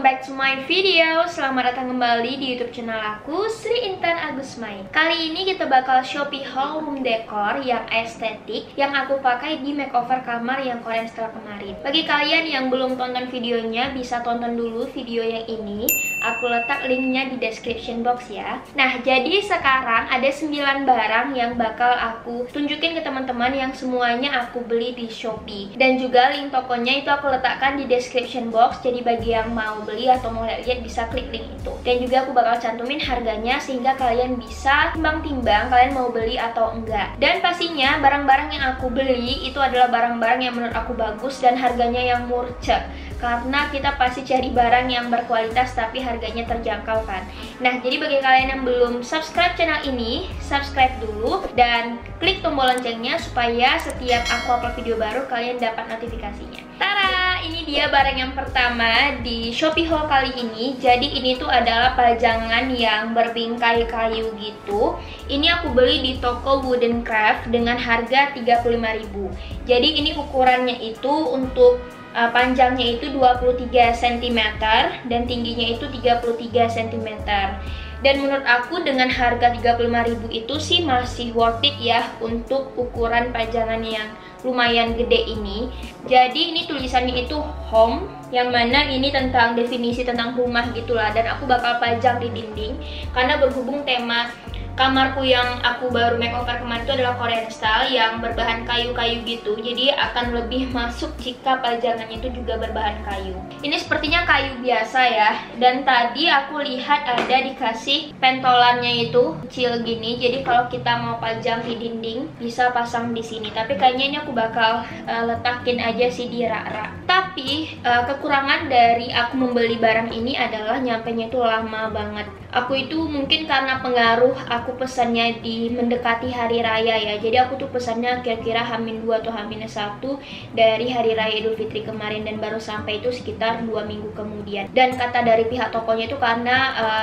back to my video. Selamat datang kembali di YouTube channel aku, Sri Intan Agusmai. Kali ini kita bakal Shopee haul room decor yang estetik yang aku pakai di makeover kamar yang Korean style kemarin. Bagi kalian yang belum tonton videonya, bisa tonton dulu video yang ini. Aku letak linknya di description box ya. Nah, jadi sekarang ada 9 barang yang bakal aku tunjukin ke teman-teman yang semuanya aku beli di Shopee. Dan juga link tokonya itu aku letakkan di description box. Jadi bagi yang mau beli atau mau lihat bisa klik link itu. Dan juga aku bakal cantumin harganya sehingga kalian bisa timbang-timbang kalian mau beli atau enggak. Dan pastinya barang-barang yang aku beli itu adalah barang-barang yang menurut aku bagus dan harganya yang murah. Karena kita pasti cari barang yang berkualitas tapi harganya terjangkau kan. Nah, jadi bagi kalian yang belum subscribe channel ini, subscribe dulu dan klik tombol loncengnya supaya setiap aku upload video baru kalian dapat notifikasinya. Tara, ini dia barang yang pertama di Shopee haul kali ini. Jadi ini tuh adalah pajangan yang berbingkai kayu gitu. Ini aku beli di toko Wooden Craft dengan harga 35.000. Jadi ini ukurannya itu untuk panjangnya itu 23 cm dan tingginya itu 33 cm. Dan menurut aku dengan harga 35.000 itu sih masih worth it ya untuk ukuran pajangan yang lumayan gede ini. Jadi ini tulisannya itu home, yang mana ini tentang definisi tentang rumah gitulah. Dan aku bakal pajang di dinding karena berhubung tema kamarku yang aku baru makeover kemarin itu adalah Korean style yang berbahan kayu-kayu gitu. Jadi akan lebih masuk jika pajangannya itu juga berbahan kayu. Ini sepertinya kayu biasa ya. Dan tadi aku lihat ada dikasih pentolannya itu kecil gini. Jadi kalau kita mau pajang di dinding bisa pasang di sini. Tapi kayaknya ini aku bakal letakin aja sih di rak-rak. Tapi kekurangan dari aku membeli barang ini adalah nyampenya itu lama banget. Aku itu mungkin karena pengaruh aku pesannya di mendekati hari raya ya. Jadi aku tuh pesannya kira-kira H-2 atau H-1 dari hari raya Idul Fitri kemarin dan baru sampai itu sekitar 2 minggu kemudian. Dan kata dari pihak tokonya itu karena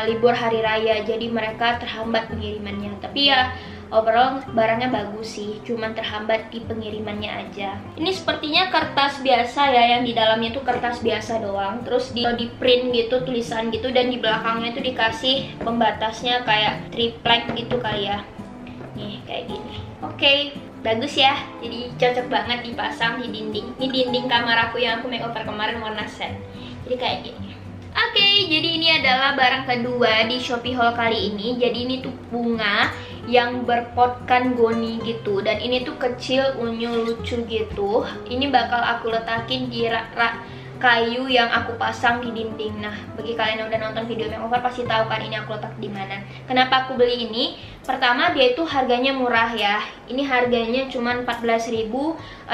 libur hari raya, jadi mereka terhambat pengirimannya. Tapi ya overall barangnya bagus sih, cuman terhambat di pengirimannya aja. Ini sepertinya kertas biasa ya, yang di dalamnya tuh kertas biasa doang. Terus di print gitu, tulisan gitu, dan di belakangnya tuh dikasih pembatasnya kayak triplek gitu kali ya. Nih, kayak gini. Oke, bagus ya. Jadi cocok banget dipasang di dinding. Ini dinding kamar aku yang aku makeover kemarin warna set. Jadi kayak gini. Oke, jadi ini adalah barang kedua di Shopee haul kali ini. Jadi ini tuh bunga yang berpotkan goni gitu. Dan ini tuh kecil, unyu, lucu gitu. Ini bakal aku letakin di rak-rak kayu yang aku pasang di dinding. Nah, bagi kalian yang udah nonton video makeover pasti tahu kan ini aku letak di mana. Kenapa aku beli ini? Pertama, dia itu harganya murah ya. Ini harganya cuma 14.625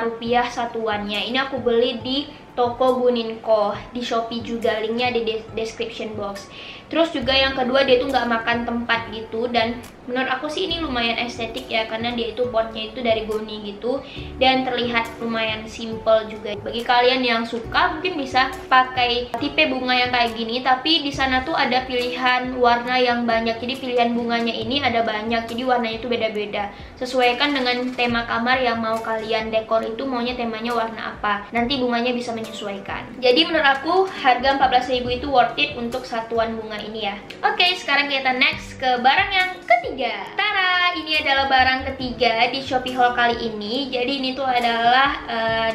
rupiah satuannya. Ini aku beli di toko Guninko, di Shopee juga, linknya di description box. Terus juga yang kedua, dia tuh nggak makan tempat gitu. Dan menurut aku sih ini lumayan estetik ya, karena dia itu potnya itu dari goni gitu. Dan terlihat lumayan simple juga. Bagi kalian yang suka mungkin bisa pakai tipe bunga yang kayak gini. Tapi di sana tuh ada pilihan warna yang banyak. Jadi pilihan bunganya ini ada banyak. Jadi warnanya itu beda-beda. Sesuaikan dengan tema kamar yang mau kalian dekor itu, maunya temanya warna apa. Nanti bunganya bisa menyesuaikan. Jadi menurut aku harga 14.000 itu worth it untuk satuan bunga ini ya. Oke, sekarang kita next ke barang yang ketiga. Tara, ini adalah barang ketiga di Shopee haul kali ini. Jadi ini tuh adalah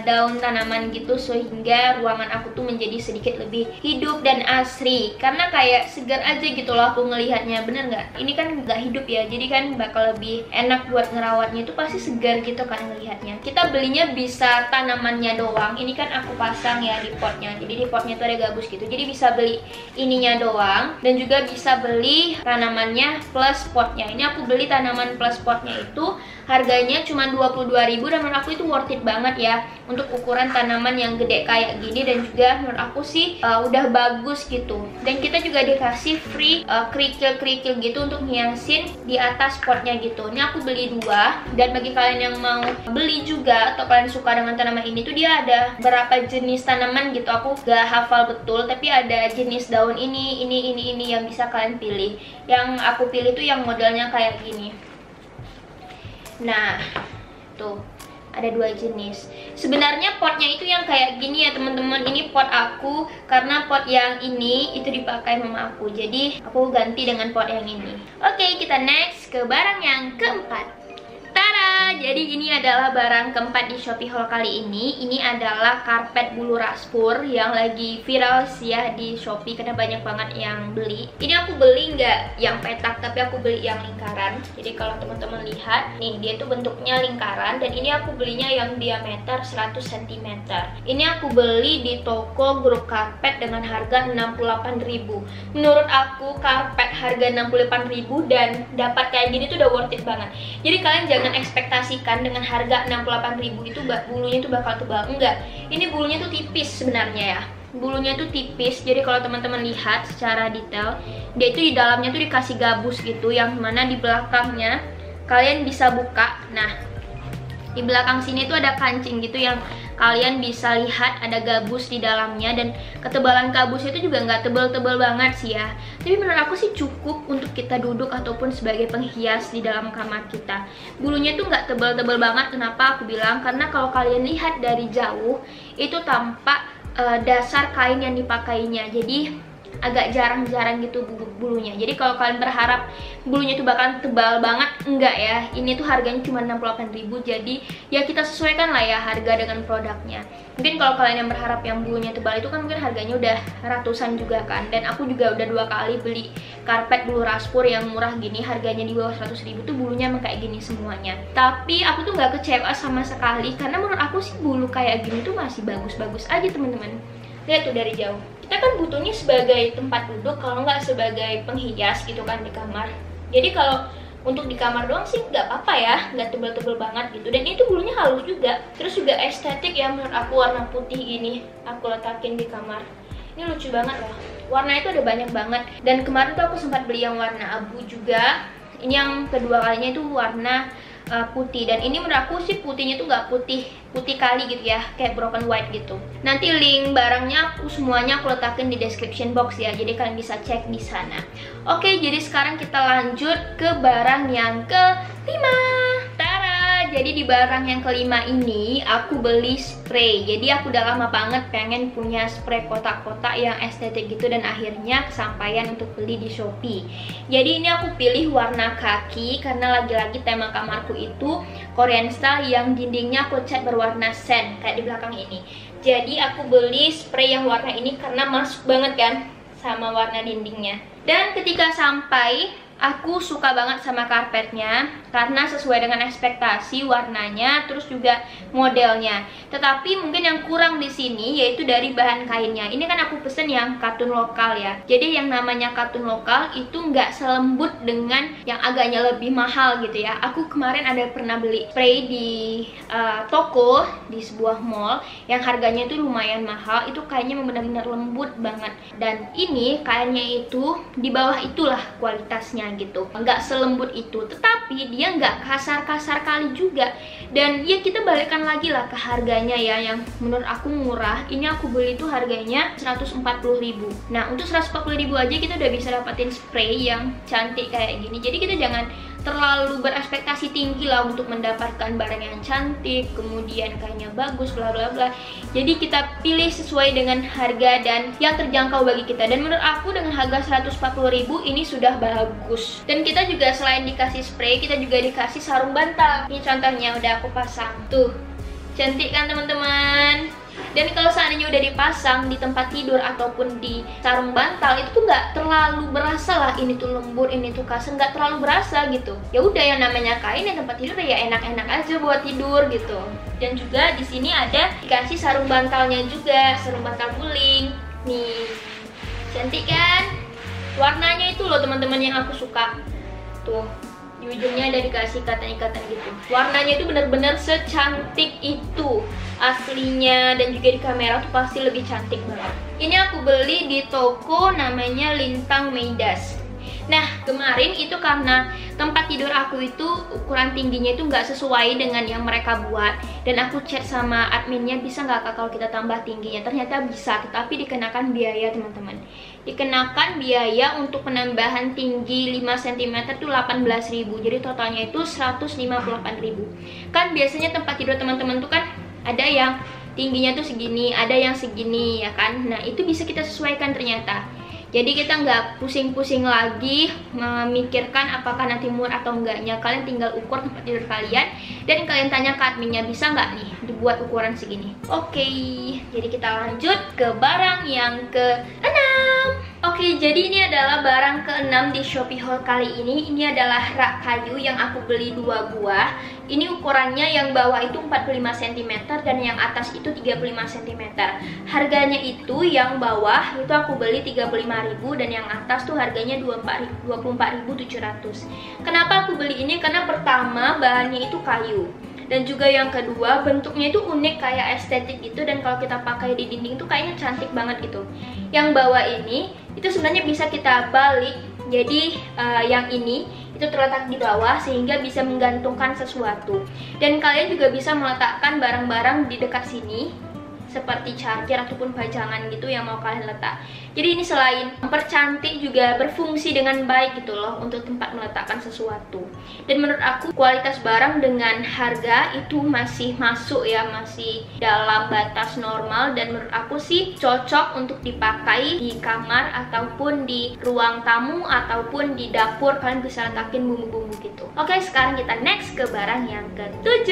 daun tanaman gitu, sehingga ruangan aku tuh menjadi sedikit lebih hidup dan asri. Karena kayak segar aja gitu loh aku ngelihatnya, bener nggak? Ini kan nggak hidup ya, jadi kan bakal lebih enak buat ngerawatnya, itu pasti segar gitu kan ngelihatnya. Kita belinya bisa tanamannya doang. Ini kan aku pasang ya di potnya. Jadi di potnya tuh ada gabus gitu. Jadi bisa beli ininya doang dan juga bisa beli tanamannya plus potnya. Ini aku beli tanaman plus potnya itu harganya cuma 22.000 dan menurut aku itu worth it banget ya untuk ukuran tanaman yang gede kayak gini. Dan juga menurut aku sih udah bagus gitu. Dan kita juga dikasih free kerikil-kerikil gitu untuk hiasin di atas potnya gitu. Ini aku beli 2. Dan bagi kalian yang mau beli juga atau kalian suka dengan tanaman ini tuh dia ada berapa jenis tanaman gitu. Aku gak hafal betul, tapi ada jenis daun ini yang bisa kalian pilih. Yang aku pilih tuh yang modelnya kayak gini. Nah, tuh Ada 2 jenis. Sebenarnya potnya itu yang kayak gini ya teman-teman. Ini pot aku, karena pot yang ini itu dipakai mama aku. Jadi aku ganti dengan pot yang ini. Oke, kita next ke barang yang keempat. Tada! Jadi ini adalah barang keempat di Shopee haul kali ini. Ini adalah karpet bulu raspur yang lagi viral sih ya di Shopee karena banyak banget yang beli. Ini aku beli nggak yang petak, tapi aku beli yang lingkaran. Jadi kalau teman-teman lihat, nih dia tuh bentuknya lingkaran, dan ini aku belinya yang diameter 100 cm. Ini aku beli di toko Grup Karpet dengan harga 68.000. Menurut aku karpet harga 68.000 dan dapat kayak gini tuh udah worth it banget. Jadi kalian jangan ekspektasikan dengan harga 68.000 itu bulunya tuh bakal tebal. Enggak, ini bulunya tuh tipis sebenarnya ya. Bulunya tuh tipis, jadi kalau teman-teman lihat secara detail, dia itu di dalamnya tuh dikasih gabus gitu, yang mana di belakangnya kalian bisa buka. Nah, di belakang sini tuh ada kancing gitu yang kalian bisa lihat ada gabus di dalamnya, dan ketebalan gabus itu juga nggak tebal-tebal banget sih ya. Tapi menurut aku sih cukup untuk kita duduk ataupun sebagai penghias di dalam kamar kita. Bulunya tuh nggak tebal-tebal banget. Kenapa aku bilang? Karena kalau kalian lihat dari jauh itu tampak dasar kain yang dipakainya. Jadi agak jarang-jarang gitu bulunya. Jadi kalau kalian berharap bulunya itu bakalan tebal banget, enggak ya. Ini tuh harganya cuma 68.000. Jadi ya kita sesuaikan lah ya harga dengan produknya. Mungkin kalau kalian yang berharap yang bulunya tebal itu kan mungkin harganya udah ratusan juga kan. Dan aku juga udah 2 kali beli karpet bulu raspur yang murah gini, harganya di bawah 100.000 tuh bulunya emang kayak gini semuanya. Tapi aku tuh nggak kecewa sama sekali, karena menurut aku sih bulu kayak gini tuh masih bagus-bagus aja teman-teman. Lihat tuh dari jauh. Kita kan butuhnya sebagai tempat duduk, kalau nggak sebagai penghias gitu kan di kamar. Jadi kalau untuk di kamar doang sih nggak apa-apa ya, nggak tebel-tebel banget gitu. Dan itu bulunya halus juga. Terus juga estetik ya menurut aku, warna putih gini aku letakin di kamar. Ini lucu banget loh. Warna itu ada banyak banget. Dan kemarin tuh aku sempat beli yang warna abu juga. Ini yang kedua kalinya itu warna putih, dan ini menurut aku sih putihnya tuh nggak putih kali gitu ya, kayak broken white gitu. Nanti link barangnya aku semuanya aku letakin di description box ya, jadi kalian bisa cek di sana. Oke, jadi sekarang kita lanjut ke barang yang kelima. Jadi di barang yang kelima ini aku beli spray. Jadi aku udah lama banget pengen punya spray kotak-kotak yang estetik gitu, dan akhirnya kesampaian untuk beli di Shopee. Jadi ini aku pilih warna kaki karena lagi-lagi tema kamarku itu Korean style yang dindingnya aku cat berwarna sand kayak di belakang ini. Jadi aku beli spray yang warna ini karena masuk banget kan sama warna dindingnya. Dan ketika sampai, aku suka banget sama karpetnya karena sesuai dengan ekspektasi warnanya, terus juga modelnya. Tetapi mungkin yang kurang di sini yaitu dari bahan kainnya. Ini kan aku pesen yang katun lokal ya. Jadi yang namanya katun lokal itu nggak selembut dengan yang agaknya lebih mahal gitu ya. Aku kemarin ada pernah beli spray di toko di sebuah mall yang harganya itu lumayan mahal. Itu kainnya benar-benar lembut banget. Dan ini kainnya itu di bawah itulah kualitasnya gitu, nggak selembut itu, tetapi dia nggak kasar-kasar kali juga. Dan ya kita balikan lagi lah ke harganya ya, yang menurut aku murah. Ini aku beli tuh harganya 140.000. Nah untuk 140.000 aja kita udah bisa dapetin spray yang cantik kayak gini. Jadi kita jangan terlalu berekspektasi tinggi lah untuk mendapatkan barang yang cantik, kemudian kayaknya bagus, bla bla bla. Jadi kita pilih sesuai dengan harga dan yang terjangkau bagi kita. Dan menurut aku dengan harga 140.000 ini sudah bagus. Dan kita juga selain dikasih spray, kita juga dikasih sarung bantal. Ini contohnya udah aku pasang. Tuh, cantik kan teman-teman? Dan kalau seandainya udah dipasang di tempat tidur ataupun di sarung bantal, itu tuh nggak terlalu berasa lah ini tuh lembut, ini tuh kasar, nggak terlalu berasa gitu. Ya udah, yang namanya kain di tempat tidur ya enak-enak aja buat tidur gitu. Dan juga di sini ada dikasih sarung bantalnya juga, sarung bantal guling. Nih, cantik kan? Warnanya itu loh teman-teman yang aku suka. Tuh, di ujungnya ada dikasih ikatan-ikatan gitu. Warnanya itu benar-benar secantik itu aslinya, dan juga di kamera tuh pasti lebih cantik banget. Ini aku beli di toko namanya Lintang Meidas. Nah, kemarin itu karena tempat tidur aku itu ukuran tingginya itu nggak sesuai dengan yang mereka buat. Dan aku chat sama adminnya, bisa nggak Kak kalau kita tambah tingginya? Ternyata bisa, tetapi dikenakan biaya teman-teman. Dikenakan biaya untuk penambahan tinggi 5 cm itu 18.000. Jadi totalnya itu 158.000. Kan biasanya tempat tidur teman-teman tuh kan ada yang tingginya tuh segini, ada yang segini ya kan. Nah, itu bisa kita sesuaikan ternyata. Jadi kita nggak pusing-pusing lagi memikirkan apakah nanti muat atau enggaknya. Kalian tinggal ukur tempat tidur kalian dan kalian tanya ke adminnya, bisa nggak nih dibuat ukuran segini. Oke, jadi kita lanjut ke barang yang ke-6. Oke, jadi ini adalah barang ke-6 di Shopee haul kali ini. Ini adalah rak kayu yang aku beli 2 buah. Ini ukurannya yang bawah itu 45 cm dan yang atas itu 35 cm. Harganya itu yang bawah itu aku beli 35.000 dan yang atas tuh harganya 24.700. Kenapa aku beli ini? Karena pertama bahannya itu kayu. Dan juga yang kedua bentuknya itu unik kayak estetik gitu, dan kalau kita pakai di dinding tuh kayaknya cantik banget gitu. Yang bawah ini itu sebenarnya bisa kita balik, jadi yang ini itu terletak di bawah sehingga bisa menggantungkan sesuatu. Dan kalian juga bisa meletakkan barang-barang di dekat sini seperti charger ataupun pajangan gitu yang mau kalian letak. Jadi ini selain mempercantik juga berfungsi dengan baik gitu loh untuk tempat meletakkan sesuatu. Dan menurut aku kualitas barang dengan harga itu masih masuk ya, masih dalam batas normal, dan menurut aku sih cocok untuk dipakai di kamar ataupun di ruang tamu ataupun di dapur. Kalian bisa letakin bumbu-bumbu gitu. Oke, sekarang kita next ke barang yang ke-7.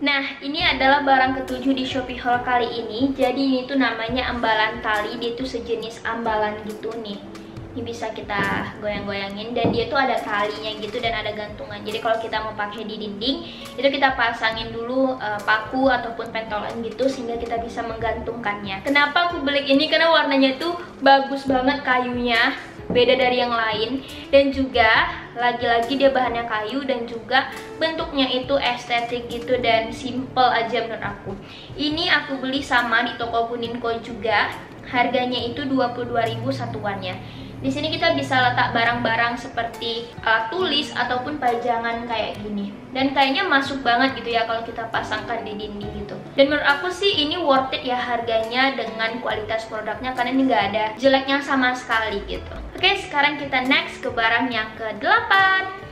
Nah, ini adalah barang ke-7 di Shopee haul kali ini. Jadi ini tuh namanya ambalan tali. Dia tuh sejenis ambalan gitu nih. Ini bisa kita goyang-goyangin dan dia tuh ada talinya gitu dan ada gantungan. Jadi kalau kita mau pakai di dinding, itu kita pasangin dulu paku ataupun pentolan gitu sehingga kita bisa menggantungkannya. Kenapa aku beli ini? Karena warnanya tuh bagus banget kayunya, beda dari yang lain, dan juga lagi-lagi dia bahannya kayu dan juga bentuknya itu estetik gitu dan simple aja menurut aku. Ini aku beli sama di toko Kuninko juga, harganya itu 22.000 satuannya. Di sini kita bisa letak barang-barang seperti alat tulis ataupun pajangan kayak gini. Dan kayaknya masuk banget gitu ya kalau kita pasangkan di dinding gitu. Dan menurut aku sih ini worth it ya harganya dengan kualitas produknya, karena ini nggak ada jeleknya sama sekali gitu. Oke, sekarang kita next ke barang yang ke-8.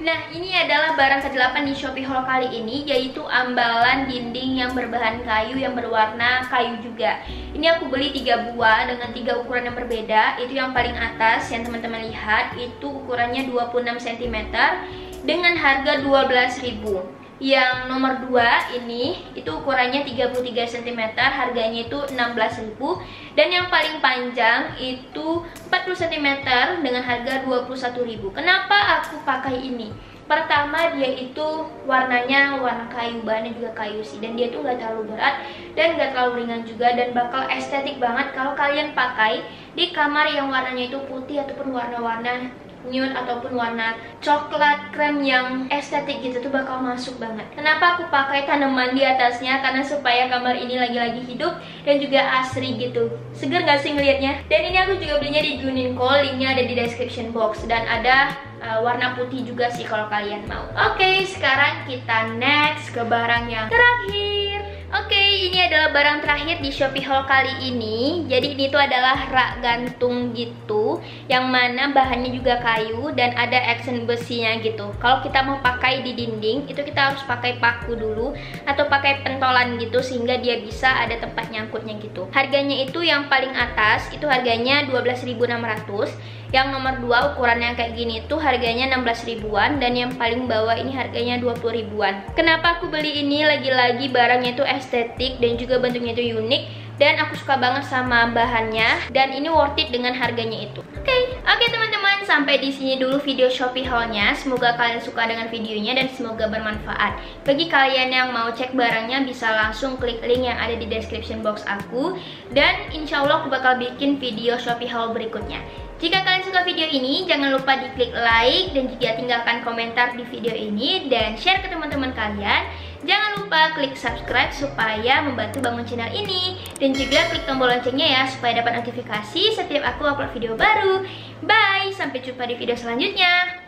Nah, ini adalah barang ke-8 di Shopee haul kali ini, yaitu ambalan dinding yang berbahan kayu yang berwarna kayu juga. Ini aku beli 3 buah dengan 3 ukuran yang berbeda. Itu yang paling atas yang teman-teman lihat itu ukurannya 26 cm dengan harga 12.000. Yang nomor 2 ini itu ukurannya 33 cm, harganya itu 16.000. Dan yang paling panjang itu 40 cm dengan harga 21.000. Kenapa aku pakai ini? Pertama, dia itu warnanya warna kayu, bahannya juga kayu sih, dan dia tuh gak terlalu berat dan gak terlalu ringan juga, dan bakal estetik banget kalau kalian pakai di kamar yang warnanya itu putih ataupun warna-warna nude ataupun warna coklat krem yang estetik gitu tuh bakal masuk banget. Kenapa aku pakai tanaman di atasnya? Karena supaya kamar ini lagi-lagi hidup dan juga asri gitu. Seger gak sih ngeliatnya? Dan ini aku juga belinya di Kuninko, linknya ada di description box, dan ada warna putih juga sih kalau kalian mau. Oke, sekarang kita next ke barang yang terakhir. Oke, ini adalah barang terakhir di Shopee haul kali ini. Jadi ini tuh adalah rak gantung gitu, yang mana bahannya juga kayu dan ada accent besinya gitu. Kalau kita mau pakai di dinding, itu kita harus pakai paku dulu atau pakai pentolan gitu sehingga dia bisa ada tempat nyangkutnya gitu. Harganya itu yang paling atas itu harganya 12.600. Yang nomor 2 ukurannya kayak gini tuh harganya 16 ribuan, dan yang paling bawah ini harganya 20 ribuan. Kenapa aku beli ini? Lagi-lagi barangnya itu estetik dan juga bentuknya itu unik, dan aku suka banget sama bahannya, dan ini worth it dengan harganya itu. Oke teman-teman, sampai di sini dulu video Shopee haul-nya. Semoga kalian suka dengan videonya dan semoga bermanfaat. Bagi kalian yang mau cek barangnya bisa langsung klik link yang ada di description box aku, dan insya Allah aku bakal bikin video Shopee haul berikutnya. Jika kalian suka video ini, jangan lupa diklik like dan juga tinggalkan komentar di video ini dan share ke teman-teman kalian. Jangan lupa klik subscribe supaya membantu bangun channel ini. Dan juga klik tombol loncengnya ya, supaya dapat notifikasi setiap aku upload video baru. Bye, sampai jumpa di video selanjutnya.